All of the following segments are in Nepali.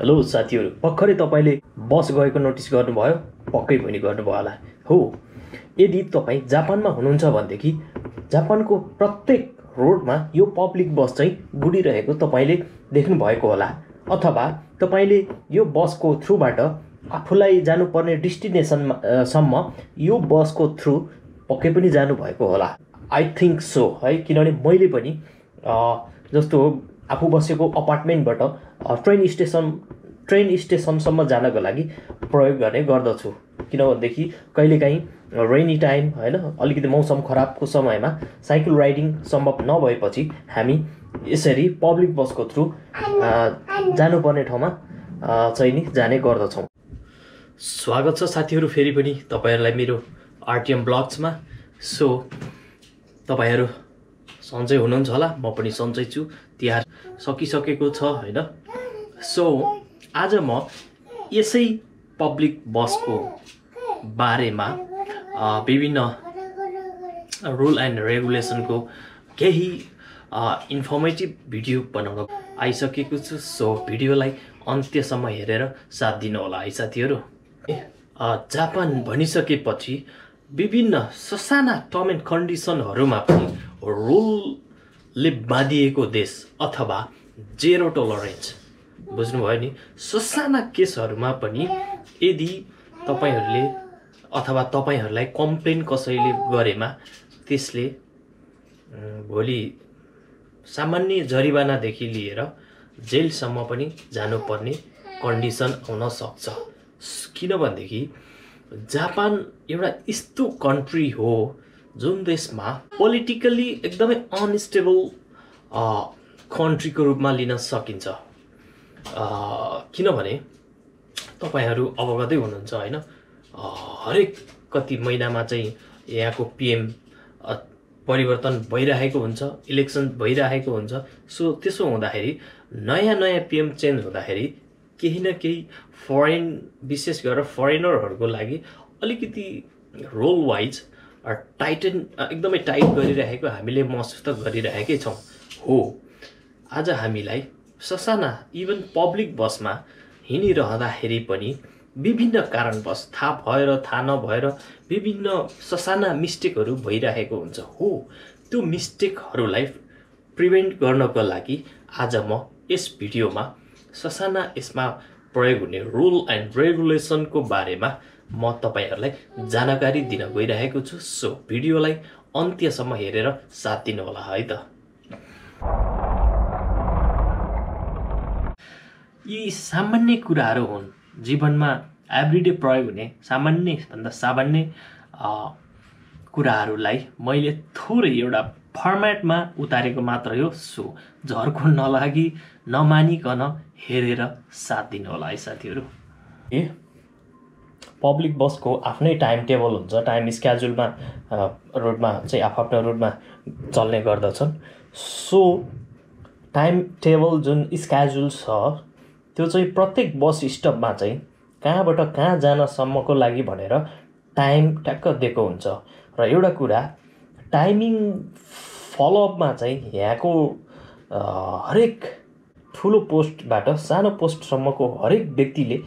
हेलो साथीहरु, भर्खरै तपाईले बस गएको नोटिस गर्नुभयो? पक्कै पनि गर्नुभयो होला। हो, यदि तपाई जापानमा हुनुहुन्छ भनेदेखि जापानको प्रत्येक रोडमा यो पब्लिक बस चाहिँ गुडिरहेको तपाईले देख्नु भएको होला। अथवा तपाईले यो बसको थ्रुबाट आफूलाई जानुपर्ने डेस्टिनेसन सम्म यो बसको थ्रु पक्कै पनि जानु भएको होला। आई थिंक सो है, किनभने मैले पनि जस्तो आफू बसेको अपार्टमेन्टबाट ट्रेन स्टेसनसम्म जानको लागि प्रयोग गर्ने गर्दछु। किनभनेदेखि कहिलेकाहीँ रेनी टाइम हैन, अलिकति मौसम खराबको समयमा साइकल राइडिङ सम्भव नभएपछि हामी यसरी पब्लिक बसको थ्रु जानुपर्ने ठाउँमा चाहिँ नि जाने गर्दछौँ। स्वागत छ साथीहरु फेरि पनि तपाईहरुलाई मेरो आरटीएम ब्लग्समा। सो तपाईहरु सन्चै हुनुहुन्छ होला, म पनि सन्चै छु। तिहार सकिसकेको छ हैन। सो आज म यसै पब्लिक बसको बारेमा विभिन्न रुल एन्ड रेगुलेसनको केही इन्फर्मेटिभ भिडियो बनाउन आइसकेको छु। सो भिडियोलाई अन्त्यसम्म हेरेर साथ दिनु होला है साथीहरु। जापान भनिसकेपछि विभिन्न ससाना टर्म एन्ड कन्डिसनहरुमा पनि रुलले बाँधिएको देश अथवा जेरो टलरेन्स, बुझ्नुभयो नि। ससाना केसहरुमा पनि यदि तपाईहरुले अथवा तपाईहरुलाई कम्प्लेन कसैले गरेमा त्यसले भोलि सामान्य जरिवानादेखि लिएर जेलसम्म पनि जानुपर्ने कन्डिसन आउन सक्छ। किनभनेदेखि जापान एउटा यस्तो कन्ट्री हो जुन देशमा पोलिटिकली एकदमै अनस्टेबल कन्ट्रीको रूपमा लिन सकिन्छ। किनभने तपाईहरु अवगतै हुनुहुन्छ हैन, हरेक कति महिनामा चाहिँ यहाँको पीएम परिवर्तन भइरहेको हुन्छ, इलेक्सन भइरहेको हुन्छ। सो त्यसो हुँदाखेरि नयाँ पीएम चेन्ज हुँदाखेरि केही न केही फरेन, विशेष गरेर फरेनरहरुको लागि अलिकति रोल वाइज एकदमै टाइट गरिरहेको हामीले महसुस त गरिरहेकै छौं। हो, आज हामीलाई ससाना इभन पब्लिक बसमा हिँडिरहँदाखेरि पनि विभिन्न कारणवश थाहा भएर थाहा नभएर विभिन्न ससाना मिस्टेकहरु भइरहेको हुन्छ। हो, त्यो मिस्टेकहरुलाई प्रिभेन्ट गर्नको लागि आज म यस भिडियोमा ससाना यसमा प्रयोग हुने रुल एन्ड रेगुलेसनको बारेमा म तपाईहरुलाई जानकारी दिन गइरहेको छु। सो भिडियोलाई अन्त्यसम्म हेरेर साथ दिनु होला है त। यी सामान्य कुराहरु हुन्, जीवनमा एभ्रीडे प्रयोग हुने सामान्य भन्दा सामान्य कुराहरुलाई मैले थोरै एउटा फर्मेटमा उतारेको मात्र हो। सो झर्को नलागी नमानिकन हेरेर साथ दिनु होला है साथीहरु। पब्लिक बसको आफ्नै टाइम टेबल हुन्छ, टाइम स्केड्युलमा रोडमा चाहिँ आफ्नो रोडमा चल्ने गर्दछन्। सो टाइम टेबल जुन स्केड्युल छ त्यो चाहिँ प्रत्येक बस स्टपमा चाहिँ कहाँबाट कहाँ जानसम्मको लागि भनेर टाइम ट्याक्क दिएको हुन्छ। र एउटा कुरा, टाइमिङ फलोअपमा चाहिँ यहाँको हरेक ठुलो पोस्टबाट सानो पोस्टसम्मको हरेक व्यक्तिले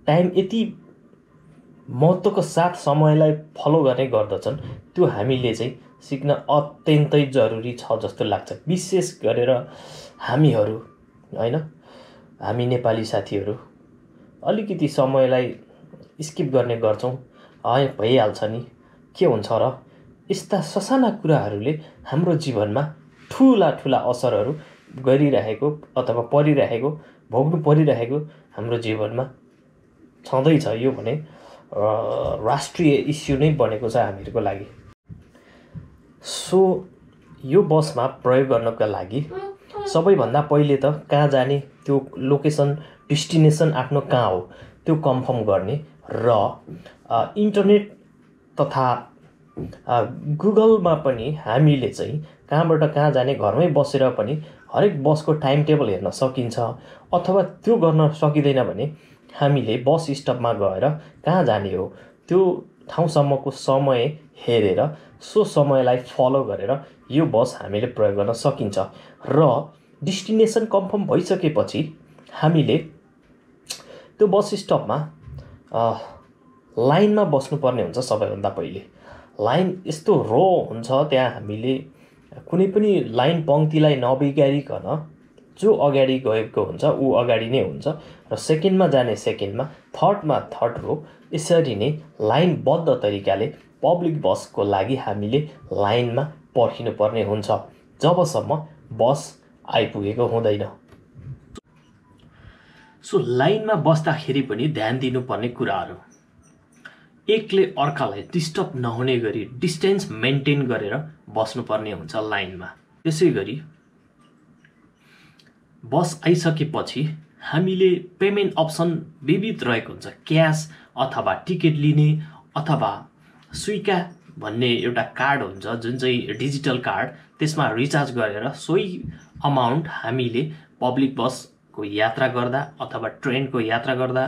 टाइम यति महत्त्वको साथ समयलाई फलो गर्ने गर्दछन्। त्यो हामीले चाहिँ सिक्न अत्यन्तै जरुरी छ जस्तो लाग्छ। विशेष गरेर हामीहरू हैन, हामी नेपाली साथीहरू अलिकति समयलाई स्किप गर्ने गर्छौं। भइहाल्छ नि, के हुन्छ र। यस्ता ससाना कुराहरूले हाम्रो जीवनमा ठूला असरहरू गरिरहेको अथवा परिरहेको, भोग्नु परिरहेको हाम्रो जीवनमा छँदैछ। यो भने राष्ट्रिय इस्यु नै बनेको छ हामीहरूको लागि। सो यो बसमा प्रयोग गर्नका लागि सबैभन्दा पहिले त कहाँ जाने त्यो लोकेसन, डेस्टिनेसन आफ्नो कहाँ हो त्यो कन्फर्म गर्ने र इन्टरनेट तथा गुगलमा पनि हामीले चाहिँ कहाँबाट कहाँ जाने घरमै बसेर पनि हरेक बसको टाइम टेबल हेर्न सकिन्छ। अथवा त्यो गर्न सकिँदैन भने हामीले बस स्टपमा गएर कहाँ जाने हो त्यो ठाउँसम्मको समय हेरेर सो समयलाई फलो गरेर यो बस हामीले प्रयोग गर्न सकिन्छ। र डेस्टिनेसन कन्फर्म भइसकेपछि हामीले त्यो बस स्टपमा लाइनमा बस्नुपर्ने हुन्छ। सबैभन्दा पहिले लाइन यस्तो रो हुन्छ, त्यहाँ हामीले कुनै पनि लाइन पङ्क्तिलाई नबिगारिकन जो अगाडि गएको हुन्छ ऊ अगाडि नै हुन्छ र सेकेन्डमा जाने सेकेन्डमा, थर्डमा थर्ड रो, यसरी नै लाइनबद्ध तरिकाले पब्लिक बसको लागि हामीले लाइनमा पर्खिनुपर्ने हुन्छ जबसम्म बस आइपुगेको हुँदैन। सो लाइनमा बस्दाखेरि पनि ध्यान दिनुपर्ने कुराहरू, एकले अर्कालाई डिस्टर्ब नहुने गरी डिस्टेन्स मेन्टेन गरेर बस्नुपर्ने हुन्छ लाइनमा। त्यसै गरी बस आइसकेपछि हामीले पेमेन्ट अप्सन विविध रहेको हुन्छ, क्यास अथवा टिकट लिने अथवा सुइका भन्ने एउटा कार्ड हुन्छ जुन चाहिँ डिजिटल कार्ड, त्यसमा रिचार्ज गरेर सोही अमाउन्ट हामीले पब्लिक बसको यात्रा गर्दा अथवा ट्रेनको यात्रा गर्दा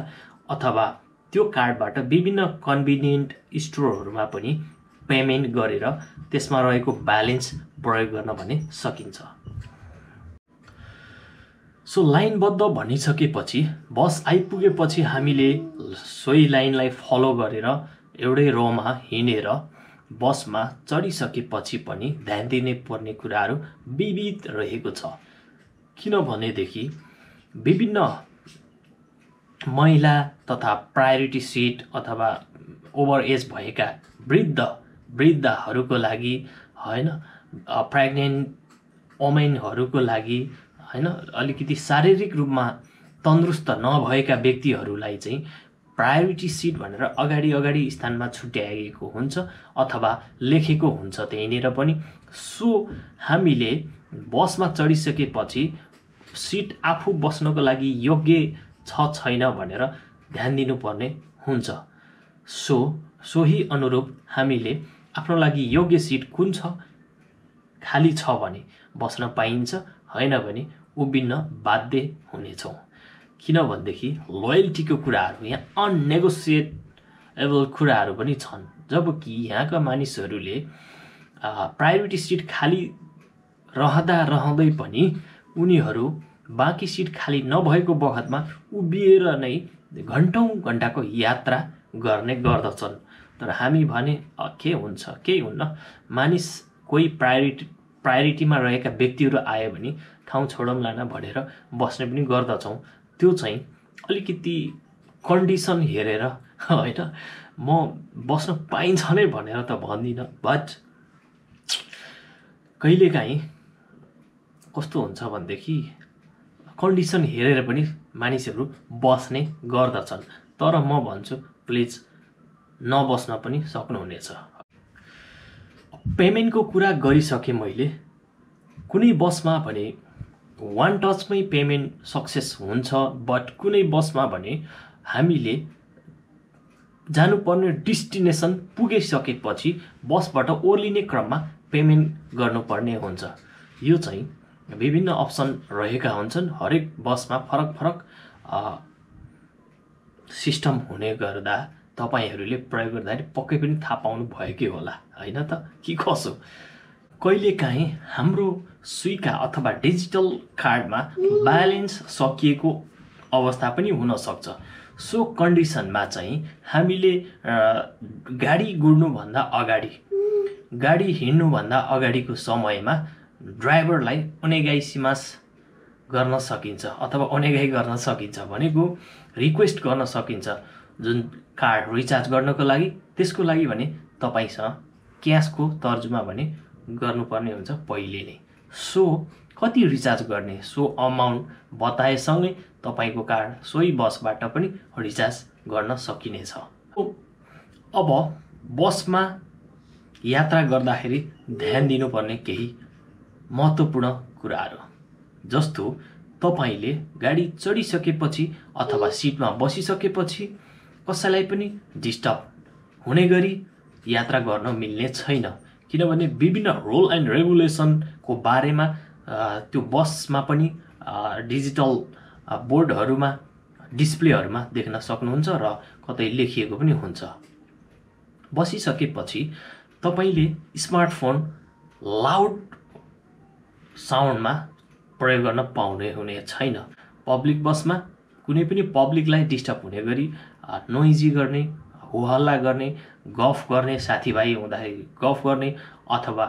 अथवा त्यो कार्डबाट विभिन्न कन्भिनियन्ट स्टोरहरूमा पनि पेमेन्ट गरेर त्यसमा रहेको ब्यालेन्स प्रयोग गर्न भने सकिन्छ। सो लाइनबद्ध भनिसकेपछि बस आइपुगेपछि हामीले सोही लाइनलाई फलो गरेर एउटै रोमा हिँडेर बसमा चढिसकेपछि पनि ध्यान दिने पर्ने कुराहरू विविध रहेको छ। किनभनेदेखि विभिन्न महिला तथा प्रायोरिटी सिट अथवा ओभर एज भएका वृद्धहरूको लागि हैन, प्रेग्नेन्ट वुमेनहरूको लागि हैन, अलिकति शारीरिक रूपमा तन्दुरुस्त नभएका व्यक्तिहरूलाई चाहिँ प्रायोरिटी सिट भनेर अगाडि स्थानमा छुट्याइएको हुन्छ अथवा लेखेको हुन्छ त्यहीँनिर पनि। सो हामीले बसमा चढिसकेपछि सिट आफू बस्नको लागि योग्य छ छैन भनेर ध्यान दिनुपर्ने हुन्छ। सोही अनुरूप हामीले आफ्नो लागि योग्य सिट कुन छ, खाली छ भने बस्न पाइन्छ, होइन भने उभिन्न बाध्य हुनेछौँ। किनभनेदेखि लोयल्टीको कुराहरू यहाँ अननेगोसिएबल कुराहरू पनि छन्। जबकि यहाँका मानिसहरूले प्रायोरिटी सिट खाली रहँदै पनि उनीहरू बाँकी सिट खाली नभएको बखतमा उभिएर नै घन्टाको यात्रा गर्ने गर्दछन्। तर हामी भने के हुन्छ केही हुन्न, मानिस कोही प्रायोरिटीमा रहेका व्यक्तिहरू आयो भने ठाउँ छोडौँला न भनेर बस्ने पनि गर्दछौँ। त्यो चाहिँ अलिकति कन्डिसन हेरेर होइन, म बस्न पाइन्छ नै भनेर त भन्दिनँ, बट कहिलेकाहीँ कस्तो हुन्छ भनेदेखि कन्डिसन हेरेर पनि मानिसहरू बस्ने गर्दछन्। तर म भन्छु प्लिज नबस्न पनि सक्नुहुनेछ। पेमेन्टको कुरा गरिसकेँ मैले। कुनै बसमा भने वान टचमै पेमेन्ट सक्सेस हुन्छ, बट कुनै बसमा भने हामीले जानुपर्ने डेस्टिनेसन पुगिसकेपछि बसबाट ओर्लिने क्रममा पेमेन्ट गर्नुपर्ने हुन्छ। यो चाहिँ विभिन्न अप्सन रहेका हुन्छन्। हरेक बसमा फरक सिस्टम हुने गर्दा तपाईहरूले प्रयोग गर्दाखेरि पक्कै पनि थाहा पाउनु भएकै होला, होइन त कि कसो। कहिलेकाहीँ हाम्रो सुइका अथवा डिजिटल कार्डमा ब्यालेन्स सकिएको अवस्था पनि हुनसक्छ। सो कन्डिसनमा चाहिँ हामीले गाडी गुड्नुभन्दा अगाडि, गाडी हिँड्नुभन्दा अगाडिको समयमा ड्राइभरलाई ओनेगाइसिमास गर्न सकिन्छ अथवा ओनेगाई गर्न सकिन्छ भनेको रिक्वेस्ट गर्न सकिन्छ। जुन कार्ड रिचार्ज गर्नको लागि, त्यसको लागि भने तपाईँसँग क्यासको तर्जुमा भने गर्नुपर्ने हुन्छ पहिले नै। सो कति रिचार्ज गर्ने सो अमाउन्ट बताएसँगै तपाईँको कार्ड सोही बसबाट पनि रिचार्ज गर्न सकिनेछ। अब बसमा यात्रा गर्दाखेरि ध्यान दिनुपर्ने केही महत्त्वपूर्ण कुराहरू, जस्तो तपाईँले गाडी चढिसकेपछि अथवा सिटमा बसिसकेपछि कसैलाई पनि डिस्टर्ब हुने गरी यात्रा गर्न मिल्ने छैन। किनभने विभिन्न रुल एन्ड रेगुलेसनको बारेमा त्यो बसमा पनि डिजिटल बोर्डहरूमा डिस्प्लेहरूमा देख्न सक्नुहुन्छ र कतै लेखिएको पनि हुन्छ। बसिसकेपछि तपाईँले स्मार्टफोन लाउड साउन्डमा प्रयोग गर्न पाउने हुने छैन। पब्लिक बसमा कुनै पनि पब्लिकलाई डिस्टर्ब हुने गरी नोइजी गर्ने, होहल्ला गर्ने, गफ गर्ने, साथीभाइ हुँदाखेरि गफ गर्ने अथवा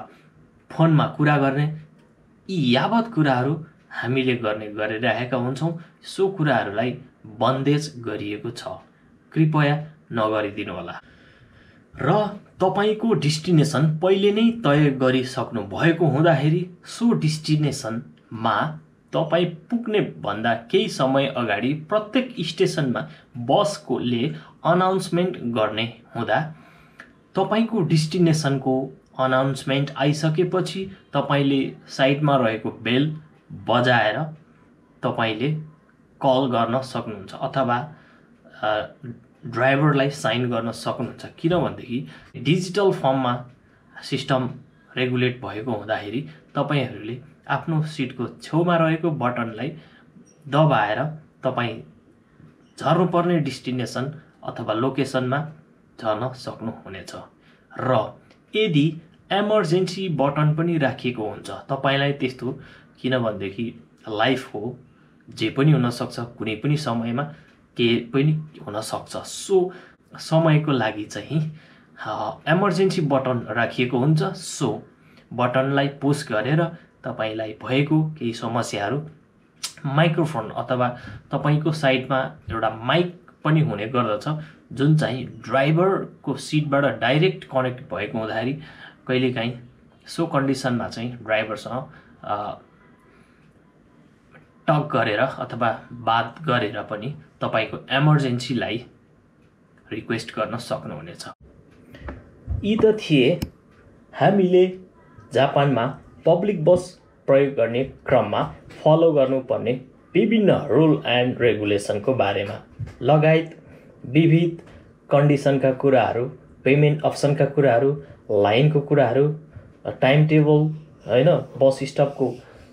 फोनमा कुरा गर्ने, यी यावत कुराहरू हामीले गरिरहेका हुन्छौँ। सो कुराहरूलाई बन्देज गरिएको छ, कृपया नगरिदिनु होला। र तपाईको डेस्टिनेसन पहिले नै तय गरिसक्नु भएको हुँदाखेरि सो डेस्टिनेसनमा तपाईँ पुग्ने भन्दा केही समय अगाडि प्रत्येक स्टेसनमा बसकोले अनाउन्समेन्ट गर्ने हुँदा तपाईको डेस्टिनेसनको अनाउन्समेन्ट आइसकेपछि तपाईँले साइडमा रहेको बेल बजाएर तपाईँले कल गर्न सक्नुहुन्छ अथवा ड्राइभरलाई साइन गर्न सक्नुहुन्छ। किनभनेदेखि डिजिटल फर्ममा सिस्टम रेगुलेट भएको हुँदाखेरि तपाईँहरूले आफ्नो सिटको छेउमा रहेको बटनलाई दबाएर तपाईँ झर्नुपर्ने डेस्टिनेसन अथवा लोकेसनमा झर्न सक्नुहुनेछ। र यदि इमर्जेन्सी बटन पनि राखिएको हुन्छ तपाईँलाई त्यस्तो, किनभनेदेखि लाइफ हो, जे पनि हुनसक्छ, कुनै पनि समयमा के पनि हुनसक्छ। सो समयको लागि चाहिँ इमर्जेन्सी बटन राखिएको हुन्छ। सो बटनलाई पुस गरेर तपाईलाई भएको केही समस्याहरू माइक्रोफोन अथवा तपाईको साइडमा एउटा माइक पनि हुने गर्दछ जुन चाहिँ ड्राइभरको सिटबाट डाइरेक्ट कनेक्ट भएको हुँदाखेरि कहिलेकाहीँ सो कन्डिसनमा चाहिँ ड्राइभरसँग टक गरेर अथवा बात गरेर पनि तपाईको इमर्जेन्सीलाई रिक्वेस्ट गर्न सक्नुहुनेछ। यी त थिए हामीले जापानमा पब्लिक बस प्रयोग गर्ने क्रममा फलो गर्नुपर्ने विभिन्न रुल एन्ड रेगुलेसनको बारेमा, लगायत विविध कन्डिसनका कुराहरू, पेमेन्ट अप्सनका कुराहरू, लाइनको कुराहरू, टाइम टेबल हैन, बस स्टपको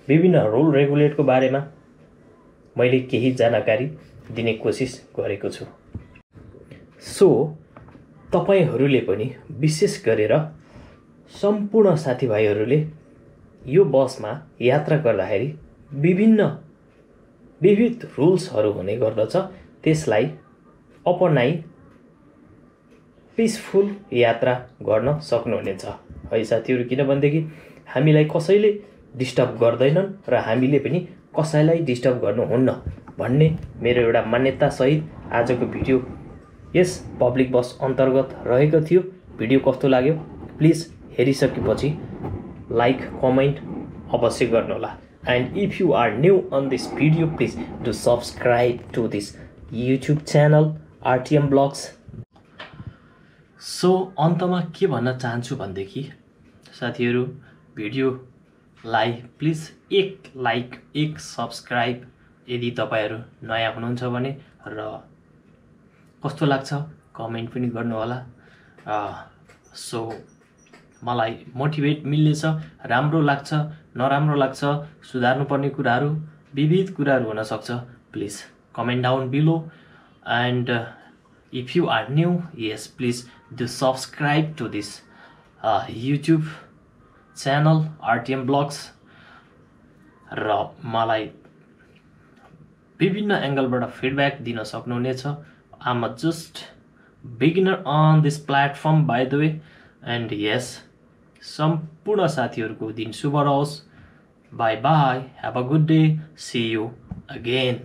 विभिन्न रुल रेगुलेटको बारेमा मैले केही जानकारी दिने कोसिस गरेको छु। सो तपाईहरूले पनि विशेष गरेर सम्पूर्ण साथीभाइहरूले यो बसमा यात्रा गर्दाखेरि विविध रुल्सहरू हुने गर्दछ, त्यसलाई अपनाई पिसफुल यात्रा गर्न सक्नुहुनेछ है साथीहरू। किनभनेदेखि हामीलाई कसैले डिस्टर्ब गर्दैनन् र हामीले पनि कसैलाई डिस्टर्ब गर्नुहुन्न भन्ने मेरो एउटा मान्यता सहित आजको भिडियो यस पब्लिक बस अन्तर्गत रहेको थियो। भिडियो कस्तो लाग्यो प्लिज हेरिसकेपछि लाइक कमेन्ट अवश्य गर्नुहोला। And if you are new on this video please do subscribe to this YouTube channel RTM blogs. So अन्तमा के भन्न चाहन्छु भनेदेखि साथीहरू, भिडियोलाई प्लिज एक लाइक एक सब्सक्राइब यदि तपाईहरू नयाँ हुनुहुन्छ भने, र कस्तो लाग्छ कमेन्ट पनि गर्नुहोला। सो मलाई मोटिभेट मिल्नेछ, राम्रो लाग्छ नराम्रो लाग्छ, सुधार्नुपर्ने कुराहरू विविध कुराहरू हुन सक्छ, please comment down below. And if you are new, yes please do subscribe to this YouTube channel RTM Blogs। र मलाई विभिन्न एंगलबाट फिडब्याक दिन सक्नुहुनेछ। I'm just beginner on this platform by the way। and yes, सम्पूर्ण साथीहरूको दिन शुभ रहोस्। By by, have a good day, see you again।